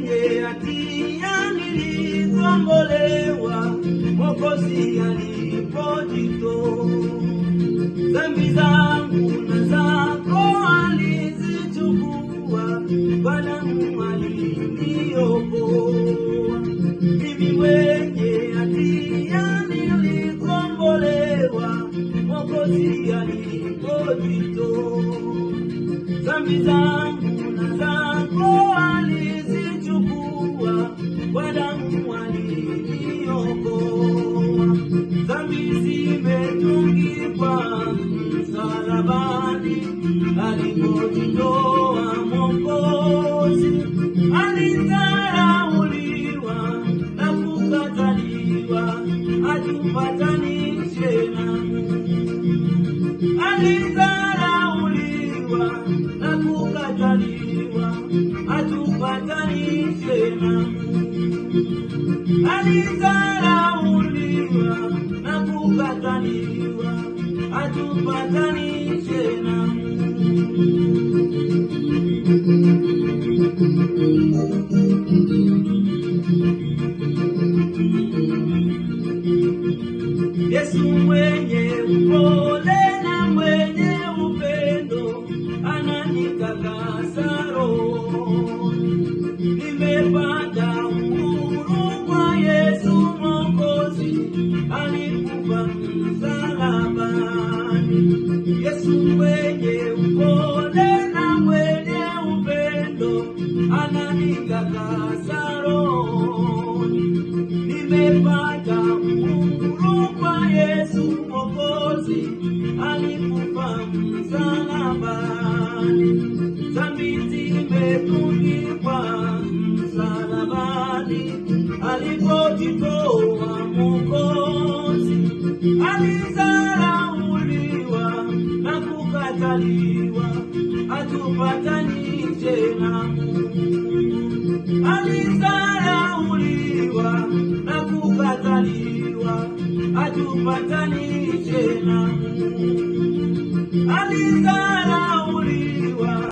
mwenye hatia nilikombolewa, Mwokozi alipojitoa. Dhambi zangu na zako alizichukua, kwa damu aliniokoa. Mimi mwenye hatia nilikombolewa, Mwokozi alipojitoa. Dhambi zangu na zako alizichukua, kwa damu aliniokoa. Dhambi zimetungikwa msalabani, alipojitoa Mwokozi. Alidharauliwa na kukataliwa, atupatanishe na Mungu. Alidharauliwa na kukataliwa, atupatanishe na Mungu. Alidharauliwa na kukataliwa, atupatanishe na Mungu. Yesu mwenye upole na mwenye upendo, ananitakasa roho. Nimepata uhuru kwa Yesu Mwokozi, alikufa msalabani. Yesu mwenye upole na mwenye upendo, ananitakasa roho. Nimepata uhuru kwa Yesu Mwokozi, alikufa msalabani. Dhambi zimetundikwa msalabani, alipojitoa Mwokozi. Alidharauliwa na kukataliwa, atupatanishe na Mungu. Alidharauliwa na kukataliwa, atupatanishe na Mungu. Alidharauliwa